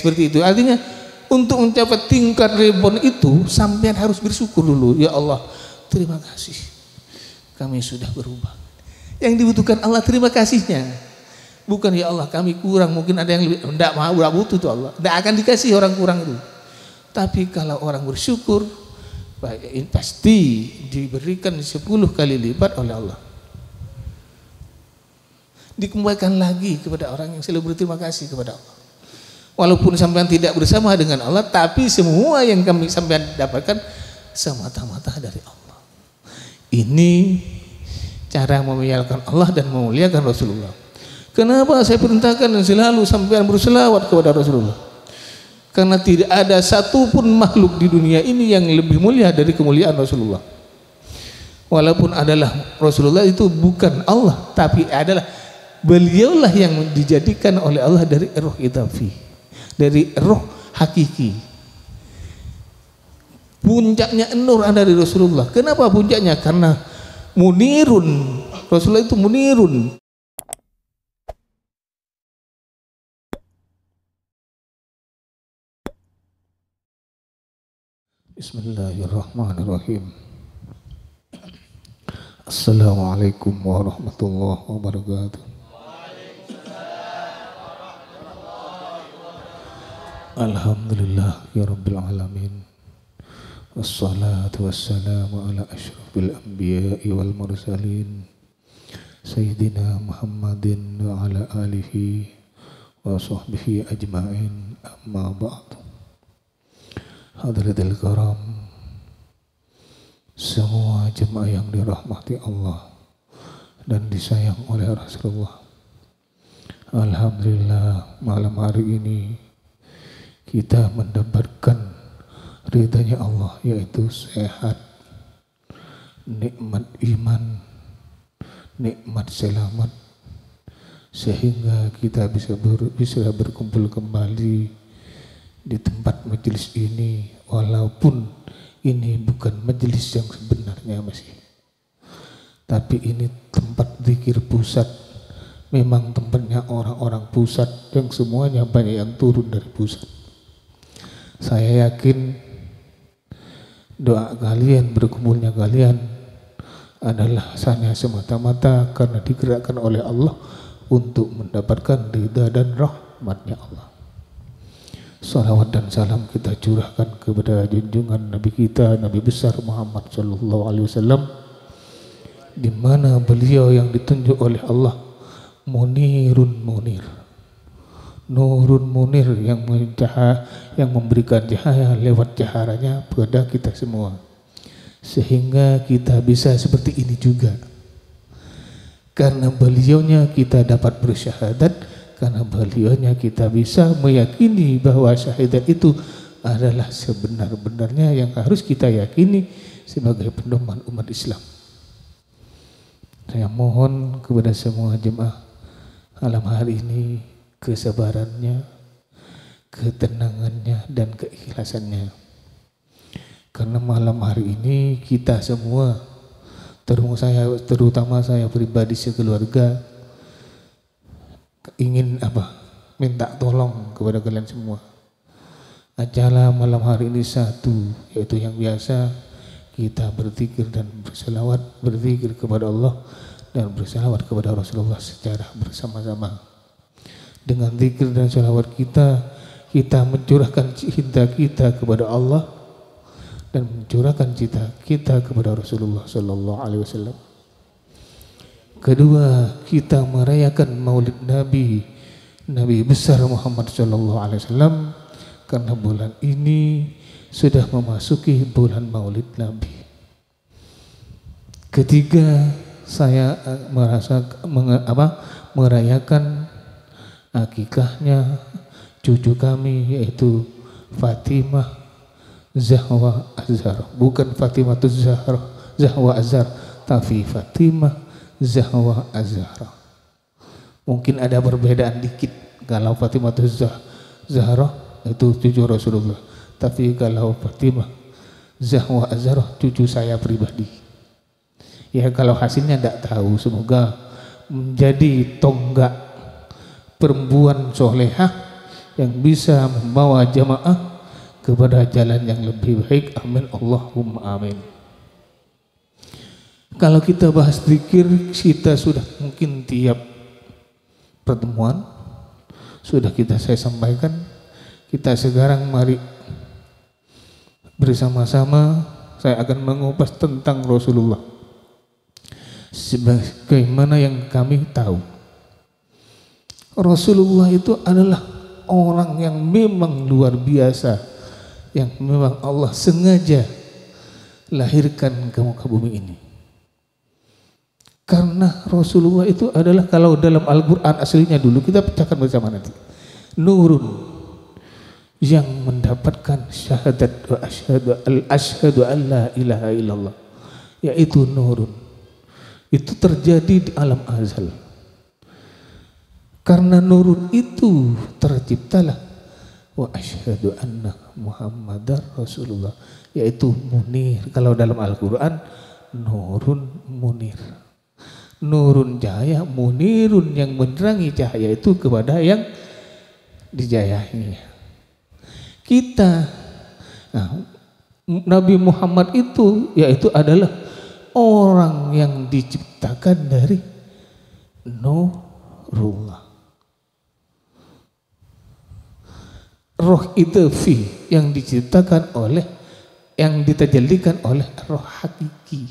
seperti itu. Artinya untuk mencapai tingkat ridwan itu sampean harus bersyukur dulu. Ya Allah, terima kasih kami sudah berubah. Yang dibutuhkan Allah terima kasihnya, bukan ya Allah kami kurang, mungkin ada yang lebih. Tidak mau, tidak butuh tuh Allah, tidak akan dikasih orang kurang itu. Tapi kalau orang bersyukur, pasti diberikan 10 kali lipat oleh Allah. Dikembalikan lagi kepada orang yang selalu berterima kasih kepada Allah. Walaupun sampean tidak bersama dengan Allah, tapi semua yang kami sampean dapatkan semata-mata dari Allah. Ini cara memuliakan Allah dan memuliakan Rasulullah. Kenapa saya perintahkan selalu sampean berselawat kepada Rasulullah? Karena tidak ada satupun makhluk di dunia ini yang lebih mulia dari kemuliaan Rasulullah. Walaupun adalah Rasulullah itu bukan Allah, tapi adalah beliaulah yang dijadikan oleh Allah dari roh idafi, dari roh hakiki. Puncaknya nur ada di Rasulullah. Kenapa puncaknya? Karena munirun, Rasulullah itu munirun. Bismillahirrahmanirrahim. Assalamualaikum warahmatullahi wabarakatuh. Alhamdulillah ya rabbil alamin. Wassalatu wassalamu ala asyrafil anbiya'i wal mursalin Sayyidina Muhammadin wa ala alihi wa sahbihi ajma'in, amma ba'du. Hadratil karam, semua jemaah yang dirahmati Allah dan disayang oleh Rasulullah. Alhamdulillah, malam hari ini kita mendapatkan ridhanya Allah, yaitu sehat, nikmat iman, nikmat selamat, sehingga kita bisa berkumpul kembali di tempat majelis ini, walaupun ini bukan majelis yang sebenarnya masih, tapi ini tempat zikir pusat. Memang tempatnya orang-orang pusat yang semuanya banyak yang turun dari pusat. Saya yakin doa kalian, berkumpulnya kalian adalah hanya semata-mata karena digerakkan oleh Allah untuk mendapatkan ridha dan rahmatnya Allah. Salawat dan salam kita curahkan kepada junjungan Nabi kita, Nabi besar Muhammad sallallahu alaihi wasallam, di mana beliau yang ditunjuk oleh Allah munirun munir, nurun munir, yang memberikan cahaya lewat caharanya kepada kita semua, sehingga kita bisa seperti ini juga. Karena beliaunya kita dapat bersyahadat, karena beliaunya kita bisa meyakini bahwa syahadat itu adalah sebenar-benarnya yang harus kita yakini sebagai pedoman umat Islam. Saya mohon kepada semua jemaah malam hari ini kesabarannya, ketenangannya, dan keikhlasannya. Karena malam hari ini kita semua, terutama saya pribadi sekeluarga, ingin minta tolong kepada kalian semua. Acara malam hari ini satu, yaitu yang biasa kita berzikir dan berselawat, berzikir kepada Allah dan berselawat kepada Rasulullah secara bersama-sama. Dengan zikir dan selawat kita mencurahkan cinta kita kepada Allah dan mencurahkan cinta kita kepada Rasulullah sallallahu alaihi wasallam. Kedua, kita merayakan maulid Nabi besar Muhammad sallallahu alaihi wasallam, karena bulan ini sudah memasuki bulan maulid Nabi. Ketiga, saya merayakan akikahnya cucu kami, yaitu Fatimah Zahwa Azhar, bukan Fatimah Zahwa Azhar, tapi Fatimah Zahwa Azhar. Mungkin ada perbedaan dikit. Kalau Fatimah Zahra itu cucu Rasulullah, tapi kalau Fatimah Zahwa Azhar cucu saya pribadi. Ya kalau hasilnya tidak tahu, semoga menjadi tonggak perempuan solehah yang bisa membawa jamaah kepada jalan yang lebih baik. Amin Allahumma amin. Kalau kita bahas zikir, kita sudah mungkin tiap pertemuan sudah saya sampaikan. Kita sekarang mari bersama-sama saya akan mengupas tentang Rasulullah. Sebagaimana yang kami tahu, Rasulullah itu adalah orang yang memang luar biasa, yang memang Allah sengaja lahirkan ke muka bumi ini. Karena Rasulullah itu adalah, kalau dalam Al-Quran aslinya dulu, kita pecahkan bersama nanti, nurun, yang mendapatkan syahadat wa asyhadu an la ilaha illallah, yaitu nurun. Itu terjadi di alam azal. Karena nurun itu terciptalah wa asyhadu anna Muhammadar Rasulullah, yaitu munir. Kalau dalam Al-Quran nurun munir, nurun cahaya, munirun yang menerangi cahaya itu kepada yang dijayainya. Kita, Nabi Muhammad itu yaitu adalah orang yang diciptakan dari nurullah. Roh idafi yang diciptakan oleh, yang ditajallikan oleh roh hakiki.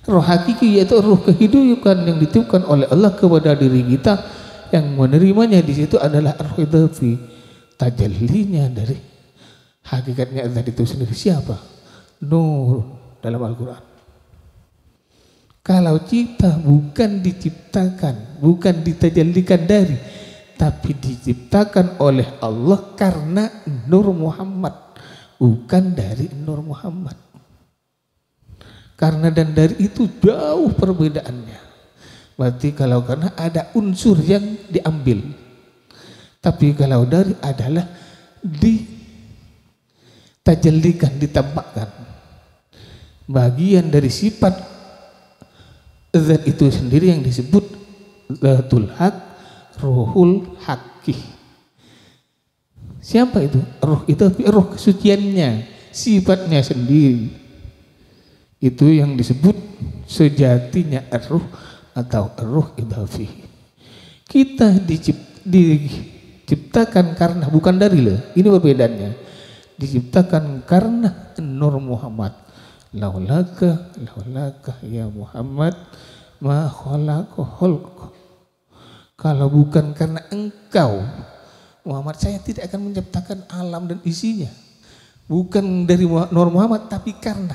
Roh hakiki yaitu roh kehidupan yang ditiupkan oleh Allah kepada diri kita, yang menerimanya di situ adalah roh idafi, tajallinya dari hakikatnya Allah itu sendiri. Siapa? Nur dalam Al-Quran. Kalau kita bukan diciptakan, bukan ditajallikan dari, tapi diciptakan oleh Allah karena Nur Muhammad, bukan dari Nur Muhammad. Karena dan dari itu jauh perbedaannya. Berarti kalau karena ada unsur yang diambil, tapi kalau dari adalah ditajallikan, ditambahkan bagian dari sifat zat itu sendiri yang disebut zatul haq, ruhul haqqi. Siapa itu? Roh itu roh kesuciannya, sifatnya sendiri. Itu yang disebut sejatinya ruh atau ruh idafi. Kita diciptakan karena, bukan dari loh. Ini perbedaannya. Diciptakan karena Nur Muhammad. Laulaka ya Muhammad ma khalaqa khalqa. Kalau bukan karena engkau Muhammad, saya tidak akan menciptakan alam dan isinya. Bukan dari Nur Muhammad, tapi karena.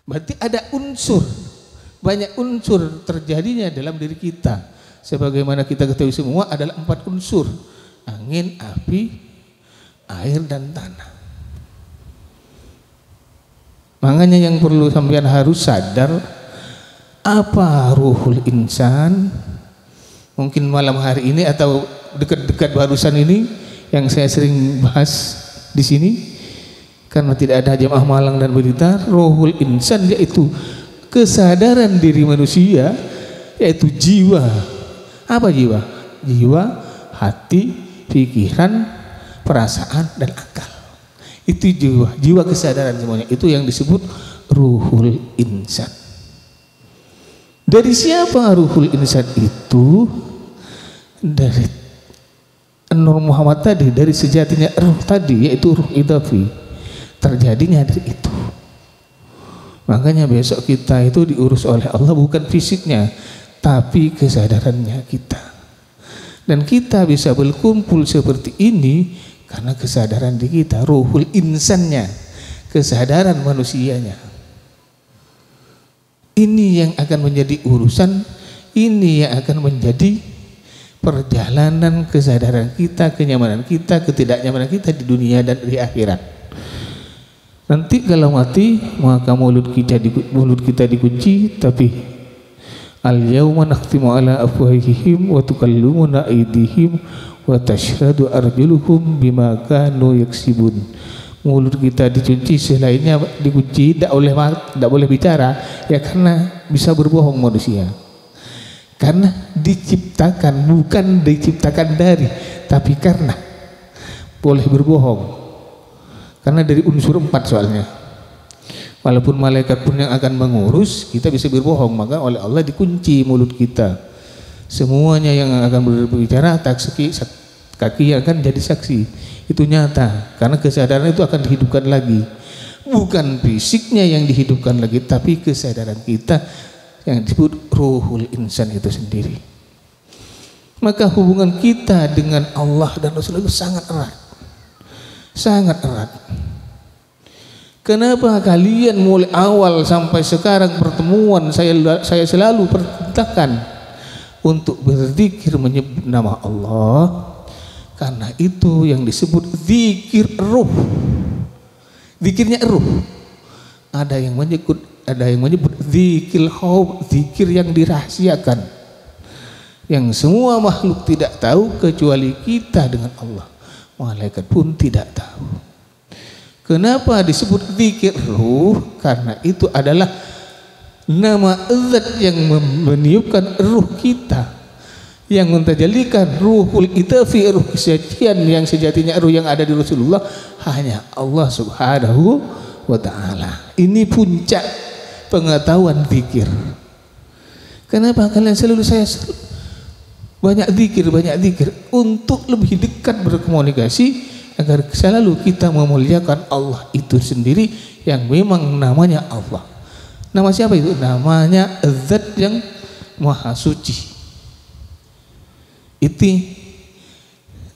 Berarti ada unsur, banyak unsur terjadinya dalam diri kita. Sebagaimana kita ketahui semua adalah 4 unsur: angin, api, air, dan tanah. Makanya yang perlu sampean harus sadar, apa ruhul insan. Mungkin malam hari ini atau dekat-dekat barusan ini yang saya sering bahas di sini, karena tidak ada jamaah malang dan berita, ruhul insan yaitu kesadaran diri manusia, yaitu jiwa. Apa jiwa? Jiwa, hati, pikiran, perasaan, dan akal. Itu jiwa, jiwa kesadaran semuanya. Itu yang disebut ruhul insan. Dari siapa ruhul insan itu? Dari Nur Muhammad tadi, dari sejatinya ruh tadi, yaitu ruh idafi. Terjadinya dari itu. Makanya besok kita itu diurus oleh Allah bukan fisiknya, tapi kesadarannya kita. Dan kita bisa berkumpul seperti ini karena kesadaran di kita, ruhul insannya, kesadaran manusianya. Ini yang akan menjadi urusan, ini yang akan menjadi perjalanan kesadaran kita, kenyamanan kita, ketidaknyamanan kita di dunia dan di akhirat. Nanti kalau mati maka mulut kita dikunci, tapi al-yauma nakhtimu ala afwahihim wa tukallimuna aydihim wa tashhadu arjuluhum bima kanu yaksibun. Mulut kita dikunci, selainnya dikunci, tidak boleh bicara, ya karena bisa berbohong manusia. Karena diciptakan, bukan diciptakan dari, tapi karena boleh berbohong. Karena dari unsur 4 soalnya. Walaupun malaikat pun yang akan mengurus, kita bisa berbohong, maka oleh Allah dikunci mulut kita. Semuanya yang akan berbicara, kaki yang akan jadi saksi. Itu nyata, karena kesadaran itu akan dihidupkan lagi. Bukan fisiknya yang dihidupkan lagi, tapi kesadaran kita yang disebut ruhul insan itu sendiri. Maka hubungan kita dengan Allah dan Rasulullah sangat erat. Sangat erat. Kenapa kalian mulai awal sampai sekarang pertemuan saya selalu perintahkan untuk berzikir menyebut nama Allah, karena itu yang disebut zikir ruh. Zikirnya ruh. Ada yang menyebut zikir khauf, zikir yang dirahasiakan, yang semua makhluk tidak tahu kecuali kita dengan Allah. Malaikat pun tidak tahu. Kenapa disebut zikir ruh? Karena itu adalah nama zat yang meniupkan ruh kita, yang mentajalikan ruhul itafi, ruh kesejatian yang sejatinya ruh yang ada di Rasulullah hanya Allah Subhanahu wa ta'ala. Ini puncak pengetahuan zikir. Kenapa kalian selalu banyak zikir untuk lebih dekat berkomunikasi, agar selalu kita memuliakan Allah itu sendiri yang memang namanya Allah. Nama siapa itu? Namanya zat yang maha suci. Itu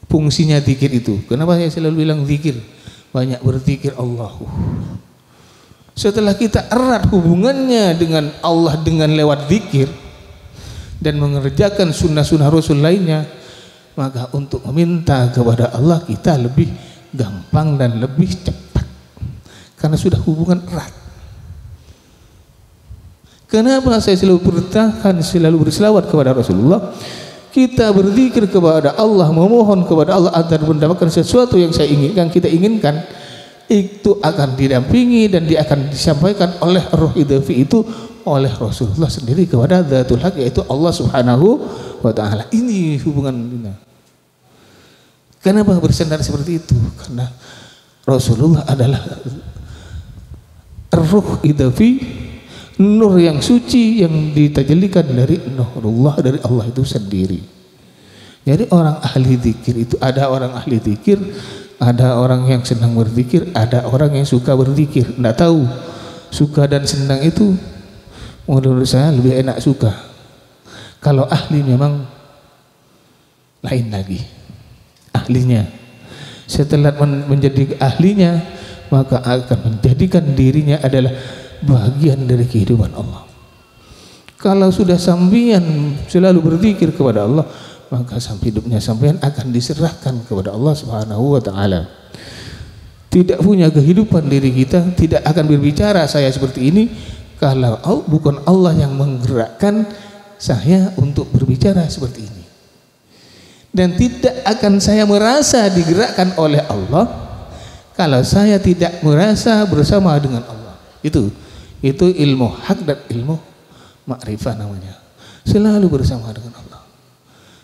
fungsinya zikir itu. Kenapa saya selalu bilang zikir? Banyak berzikir Allah. Setelah kita erat hubungannya dengan Allah dengan lewat zikir dan mengerjakan sunnah-sunnah Rasul lainnya, maka untuk meminta kepada Allah kita lebih gampang dan lebih cepat, karena sudah hubungan erat. Kenapa saya selalu bertahan, selalu berselawat kepada Rasulullah? Kita berzikir kepada Allah, memohon kepada Allah agar mendapatkan sesuatu yang kita inginkan, itu akan didampingi dan dia akan disampaikan oleh roh idafi itu oleh Rasulullah sendiri kepada Zatul Haq, yaitu Allah Subhanahu wa ta'ala. Ini hubungan ini. Kenapa bersandar seperti itu? Karena Rasulullah adalah ruh idafi, nur yang suci yang ditajalikan dari nurullah, dari Allah itu sendiri. Jadi orang ahli zikir itu, ada orang ahli zikir, ada orang yang senang berzikir, ada orang yang suka berzikir. Tidak tahu suka dan senang itu, menurut saya lebih enak suka. Kalau ahli memang lain lagi. Ahlinya setelah menjadi ahlinya, maka akan menjadikan dirinya adalah bagian dari kehidupan Allah. Kalau sudah sampean selalu berzikir kepada Allah, maka hidupnya sampean akan diserahkan kepada Allah Subhanahu wa ta'ala. Tidak punya kehidupan diri kita, tidak akan berbicara saya seperti ini kalau bukan Allah yang menggerakkan saya untuk berbicara seperti ini. Dan tidak akan saya merasa digerakkan oleh Allah kalau saya tidak merasa bersama dengan Allah. Itu ilmu hak dan ilmu makrifah namanya. Selalu bersama dengan Allah,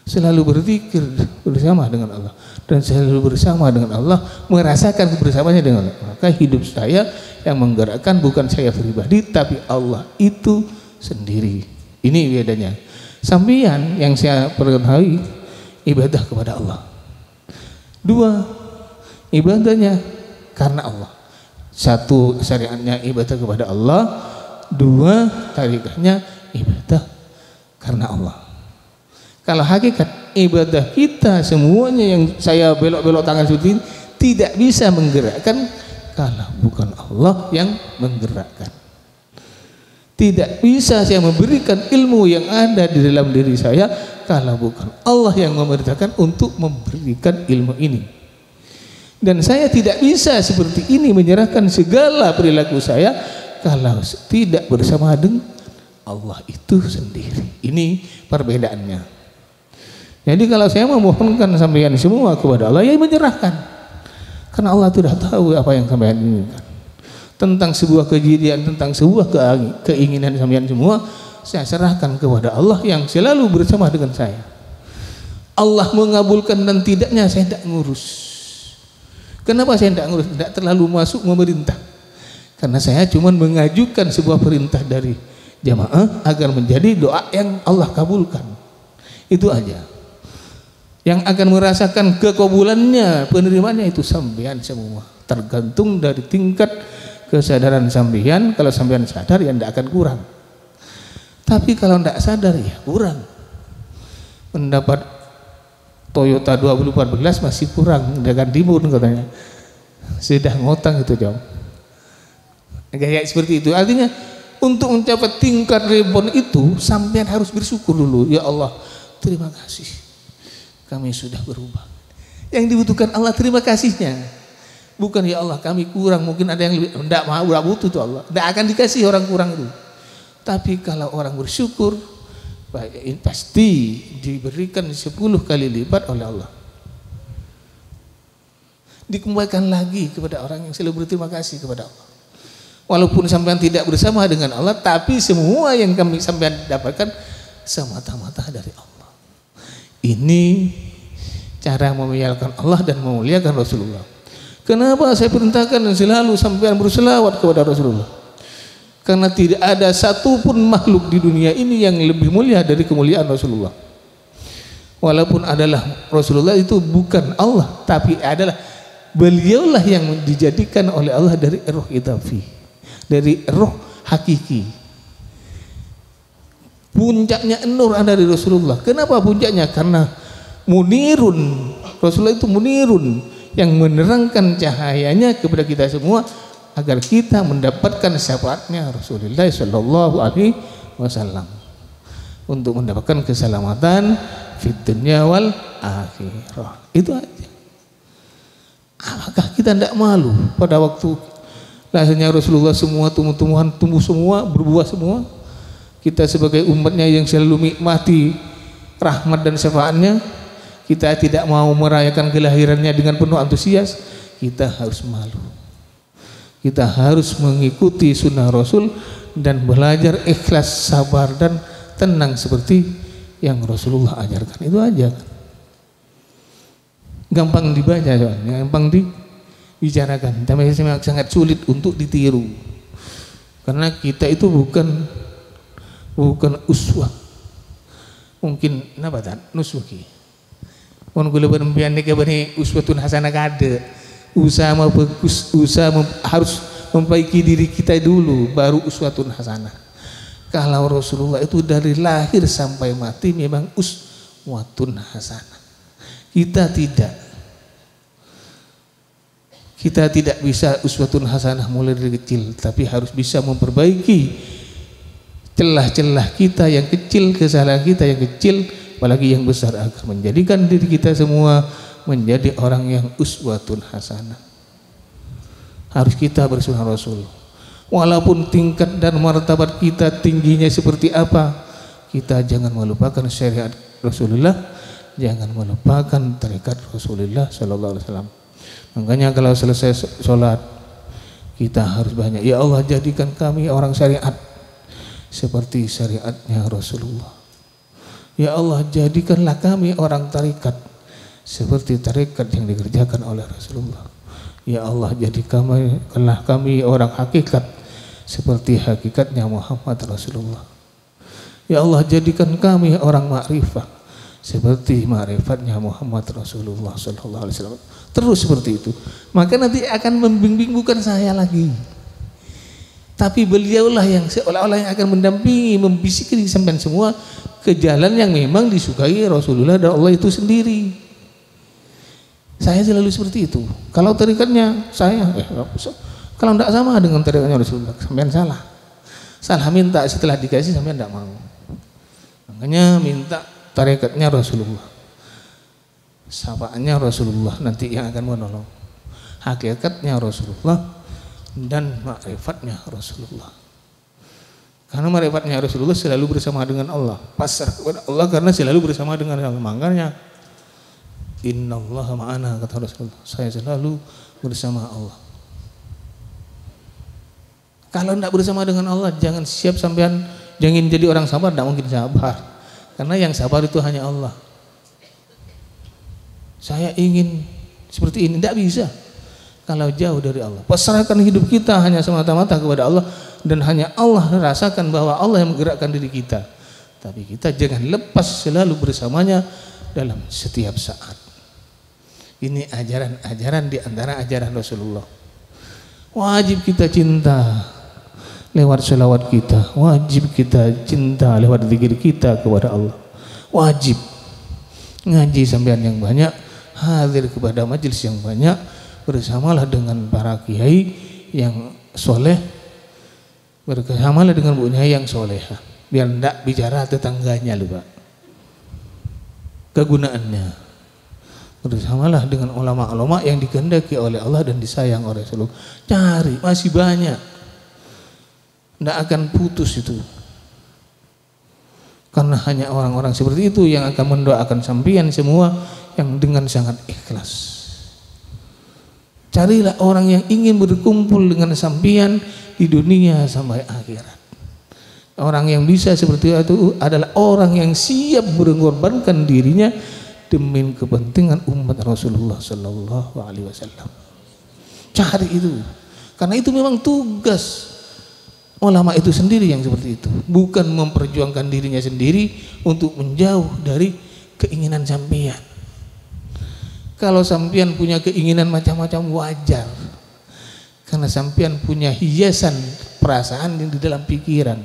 selalu berzikir bersama dengan Allah, dan selalu bersama dengan Allah, merasakan bersamanya dengan Allah. Maka hidup saya yang menggerakkan bukan saya pribadi, tapi Allah itu sendiri. Ini bedanya. Sampeyan yang saya perketahui ibadah kepada Allah. 2, ibadahnya karena Allah. 1, syariatnya ibadah kepada Allah. 2, tarikahnya ibadah karena Allah. Kalau hakikat ibadah kita semuanya yang saya belok-belok tangan seperti ini tidak bisa menggerakkan kalau bukan Allah yang menggerakkan. Tidak bisa saya memberikan ilmu yang ada di dalam diri saya kalau bukan Allah yang memerintahkan untuk memberikan ilmu ini. Dan saya tidak bisa seperti ini menyerahkan segala perilaku saya kalau tidak bersama dengan Allah itu sendiri. Ini perbedaannya. Jadi kalau saya memohonkan sampeyan semua kepada Allah, ya menyerahkan, karena Allah sudah tahu apa yang sampeyan inginkan tentang sebuah kejadian, tentang sebuah keinginan sampeyan semua. saya serahkan kepada Allah yang selalu bersama dengan saya. Allah mengabulkan dan tidaknya saya tidak ngurus. Kenapa saya tidak ngurus? Tidak terlalu masuk memerintah. Karena saya cuma mengajukan sebuah perintah dari jamaah agar menjadi doa yang Allah kabulkan. Itu aja. Yang akan merasakan kekabulannya, penerimaannya itu sampean semua. Tergantung dari tingkat kesadaran sampean. Kalau sampean sadar ya tidak akan kurang. Tapi kalau tidak sadar ya kurang. Pendapat Toyota 2014 masih kurang, dengan timun katanya. Sudah ngotang itu jam. Kayak seperti itu. Artinya untuk mencapai tingkat reborn itu sampean harus bersyukur dulu. Ya Allah, terima kasih. Kami sudah berubah. Yang dibutuhkan Allah terima kasihnya. Bukan ya Allah kami kurang, mungkin ada yang lebih. Tidak mau, tidak butuh tuh Allah. Tidak akan dikasih orang kurang itu. Tapi kalau orang bersyukur, pasti diberikan 10 kali lipat oleh Allah. Dikembalikan lagi kepada orang yang selalu berterima kasih kepada Allah. Walaupun sampean tidak bersama dengan Allah, tapi semua yang kami sampean dapatkan semata-mata dari Allah. Ini cara memuliakan Allah dan memuliakan Rasulullah. Kenapa saya perintahkan selalu sampean berselawat kepada Rasulullah? Karena tidak ada satupun makhluk di dunia ini yang lebih mulia dari kemuliaan Rasulullah. Walaupun adalah Rasulullah itu bukan Allah, tapi adalah beliaulah yang dijadikan oleh Allah dari roh idafi, dari roh hakiki. Puncaknya nur ada dari Rasulullah. Kenapa puncaknya? Karena munirun, Rasulullah itu munirun, yang menerangkan cahayanya kepada kita semua agar kita mendapatkan syafaatnya Rasulullah Shallallahu Alaihi Wasallam untuk mendapatkan keselamatan fid dunya wal akhirah. Itu aja. Apakah kita tidak malu pada waktu lahirnya Rasulullah semua tumbuh-tumbuhan tumbuh semua, berbuah semua? Kita sebagai umatnya yang selalu menikmati rahmat dan syafaatnya, kita tidak mau merayakan kelahirannya dengan penuh antusias. Kita harus malu. Kita harus mengikuti sunnah Rasul dan belajar ikhlas, sabar dan tenang seperti yang Rasulullah ajarkan. Itu aja. Gampang dibaca soalnya, gampang dibicarakan, tapi sangat sulit untuk ditiru. Karena kita itu bukan uswah. Mungkin napa tan nuswah ki. Mun kula berempian nek bani uswatun hasanah kada. Usaha bagus, harus memperbaiki diri kita dulu baru uswatun hasanah. Kalau Rasulullah itu dari lahir sampai mati memang uswatun hasanah. Kita tidak bisa uswatun hasanah mulai dari kecil, tapi harus bisa memperbaiki celah-celah kita yang kecil, kesalahan kita yang kecil, apalagi yang besar, agar menjadikan diri kita semua menjadi orang yang uswatun hasanah. Harus kita bersunnah Rasul. Walaupun tingkat dan martabat kita tingginya seperti apa, kita jangan melupakan syariat Rasulullah, jangan melupakan tarekat Rasulullah Sallallahu Alaihi Wasallam. Makanya kalau selesai sholat kita harus banyak, ya Allah jadikan kami orang syariat seperti syariatnya Rasulullah. Ya Allah jadikanlah kami orang tarekat seperti tarekat yang dikerjakan oleh Rasulullah. Ya Allah jadikanlah kami orang hakikat seperti hakikatnya Muhammad Rasulullah. Ya Allah jadikan kami orang ma'rifah seperti ma'rifatnya Muhammad Rasulullah Sallallahu Alaihi Wasallam. Terus seperti itu, maka nanti akan membimbing bukan saya lagi, tapi beliaulah yang seolah-olah yang akan mendampingi, membisikkan sampean semua ke jalan yang memang disukai Rasulullah dan Allah itu sendiri. Saya selalu seperti itu. Kalau tarikatnya saya, kalau tidak sama dengan tarikatnya Rasulullah, sampean salah. Salah minta, setelah dikasih sampean tidak mau. Makanya minta tarikatnya Rasulullah, syafaatnya Rasulullah nanti yang akan menolong. Hakikatnya Rasulullah dan ma'rifatnya Rasulullah. Karena ma'rifatnya Rasulullah selalu bersama dengan Allah, pasrah kepada Allah karena selalu bersama dengan Allah. Makanya innallaha ma'ana, kata Rasulullah, saya selalu bersama Allah. Kalau tidak bersama dengan Allah, jangan siap sampean jangan jadi orang sabar, tidak mungkin sabar. Karena yang sabar itu hanya Allah. Saya ingin seperti ini, tidak bisa kalau jauh dari Allah. Pasrahkan hidup kita hanya semata-mata kepada Allah, dan hanya Allah rasakan bahwa Allah yang menggerakkan diri kita. Tapi kita jangan lepas selalu bersamanya dalam setiap saat. Ini ajaran-ajaran di antara ajaran Rasulullah. Wajib kita cinta lewat selawat kita, wajib kita cinta lewat zikir kita kepada Allah. Wajib ngaji sampean yang banyak, hadir kepada majelis yang banyak, bersamalah dengan para kiai yang soleh, bersamalah dengan bu nyai yang soleha, biar ndak bicara tetangganya lupa kegunaannya. Bersamalah dengan ulama-ulama yang dikehendaki oleh Allah dan disayang oleh Rasulullah. Cari, masih banyak, ndak akan putus itu. Karena hanya orang-orang seperti itu yang akan mendoakan sampean semua yang dengan sangat ikhlas. Carilah orang yang ingin berkumpul dengan sampean di dunia sampai akhirat. Orang yang bisa seperti itu adalah orang yang siap mengorbankan dirinya demi kepentingan umat Rasulullah Sallallahu Alaihi Wasallam. Cari itu, karena itu memang tugas ulama itu sendiri yang seperti itu, bukan memperjuangkan dirinya sendiri untuk menjauh dari keinginan sampean. Kalau sampean punya keinginan macam-macam wajar, karena sampean punya hiasan perasaan yang di dalam pikiran.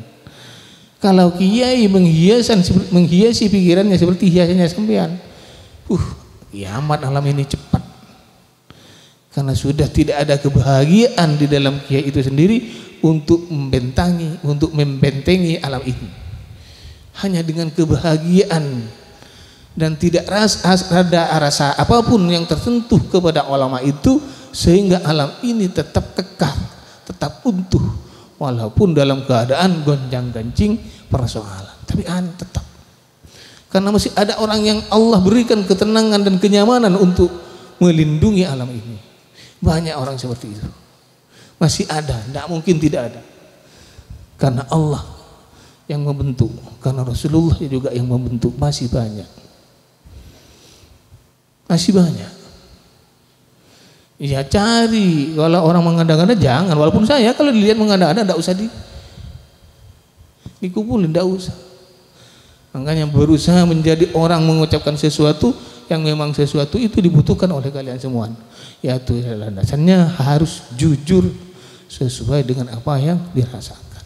Kalau kiai menghiasi pikirannya seperti hiasannya sampean, kiamat alam ini cepat. Karena sudah tidak ada kebahagiaan di dalam kiai itu sendiri untuk membentengi alam ini. Hanya dengan kebahagiaan dan tidak ada rasa apapun yang tersentuh kepada ulama itu, sehingga alam ini tetap kekal, tetap utuh, walaupun dalam keadaan gonjang-ganjing persoalan. Tapi tetap, karena masih ada orang yang Allah berikan ketenangan dan kenyamanan untuk melindungi alam ini. Banyak orang seperti itu, masih ada, tidak mungkin tidak ada. Karena Allah yang membentuk, karena Rasulullah juga yang membentuk. Masih banyak, masih banyak. Ya cari, kalau orang mengada-ngada jangan. Walaupun saya kalau dilihat mengada-ngada tidak usah dikumpulin, tidak usah. Makanya berusaha menjadi orang mengucapkan sesuatu yang memang sesuatu itu dibutuhkan oleh kalian semua. Yaitu landasannya harus jujur sesuai dengan apa yang dirasakan.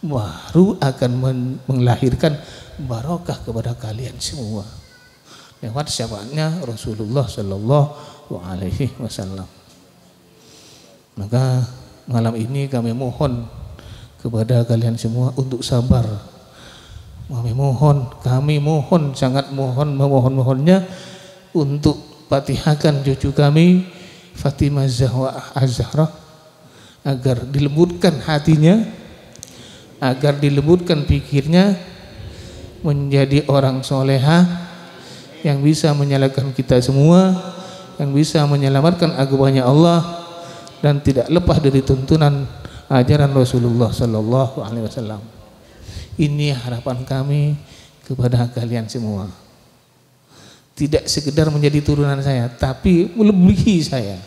Baru akan melahirkan barokah kepada kalian semua. Lewat syafaatnya Rasulullah Sallallahu Alaihi Wasallam. Maka malam ini kami mohon kepada kalian semua untuk sabar. Kami mohon, sangat memohonnya untuk fatihahkan cucu kami Fatimah Az-Zahra agar dilembutkan hatinya, agar dilembutkan pikirnya, menjadi orang soleha yang bisa menyelamatkan kita semua, yang bisa menyelamatkan agamanya Allah dan tidak lepas dari tuntunan ajaran Rasulullah Sallallahu Alaihi Wasallam. Ini harapan kami kepada kalian semua. Tidak sekedar menjadi turunan saya, tapi melebihi saya.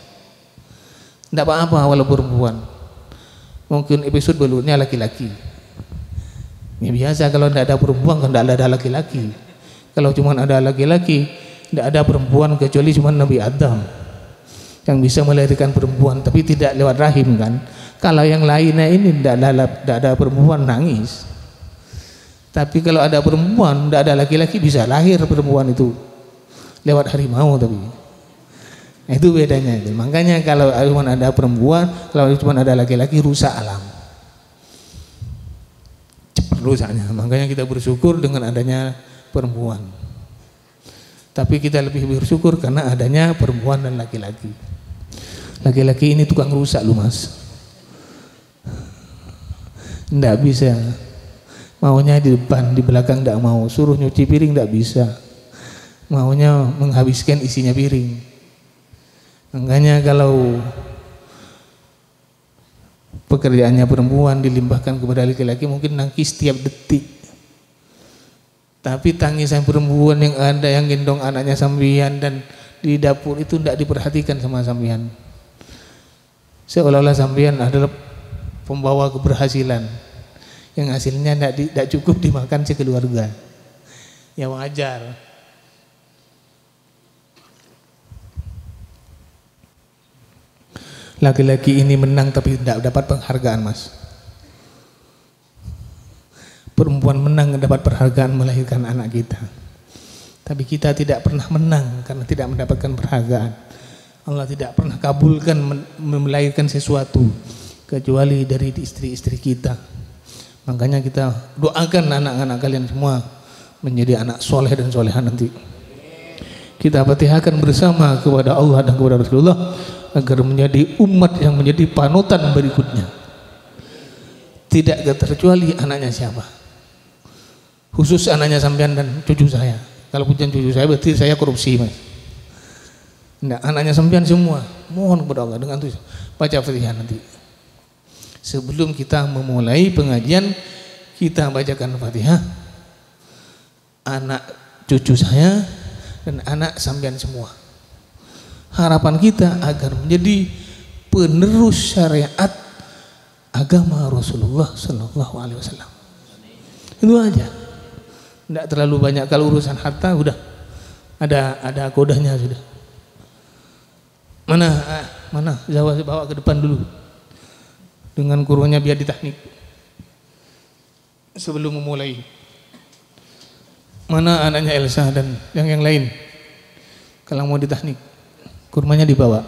Tidak apa-apa walau perempuan. Mungkin episode berikutnya laki-laki. Ini biasa kalau tidak ada perempuan, kan tidak ada laki-laki. Kalau cuma ada laki-laki, tidak ada perempuan kecuali cuma Nabi Adam yang bisa melahirkan perempuan, tapi tidak lewat rahim kan. Kalau yang lainnya ini tidak ada perempuan, nangis. Tapi kalau ada perempuan, tidak ada laki-laki, bisa lahir perempuan itu lewat harimau. Tapi itu bedanya. Makanya kalau cuma ada perempuan, kalau cuma ada laki-laki, rusak alam, cepat rusaknya. Makanya kita bersyukur dengan adanya perempuan. Tapi kita lebih bersyukur karena adanya perempuan dan laki-laki. Laki-laki ini tukang rusak lu mas, tidak bisa. Maunya di depan, di belakang tidak mau. Suruh nyuci piring tidak bisa. Maunya menghabiskan isinya piring. Makanya kalau pekerjaannya perempuan dilimpahkan kepada laki-laki mungkin nangis setiap detik. Tapi tangisan perempuan yang ada yang gendong anaknya sambian dan di dapur itu tidak diperhatikan sama sambian. Seolah-olah sambian adalah pembawa keberhasilan yang hasilnya tidak cukup dimakan sekeluarga. Ya wajar. Laki-laki ini menang tapi tidak dapat penghargaan, Mas. Perempuan menang dapat penghargaan melahirkan anak kita. Tapi kita tidak pernah menang karena tidak mendapatkan penghargaan. Allah tidak pernah kabulkan melahirkan sesuatu kecuali dari istri-istri kita. Makanya kita doakan anak-anak kalian semua menjadi anak soleh dan soleha nanti. Kita fatihahkan bersama kepada Allah dan kepada Rasulullah agar menjadi umat yang menjadi panutan berikutnya. Tidak terkecuali anaknya siapa, khusus anaknya sampean dan cucu saya. Kalau bukan cucu saya berarti saya korupsi, Mas. Nah, anaknya sampean semua mohon kepada Allah dengan itu baca Fatihah nanti. Sebelum kita memulai pengajian kita bacakan Fatihah, anak cucu saya dan anak sampean semua. Harapan kita agar menjadi penerus syariat agama Rasulullah Sallallahu Alaihi Wasallam. Itu aja. Tidak terlalu banyak. Kalau urusan harta udah ada kodanya sudah. Mana Jawa bawa ke depan dulu dengan kurungnya biar diteknik sebelum memulai. Mana anaknya Elsa dan yang lain kalau mau diteknik kurmanya dibawa.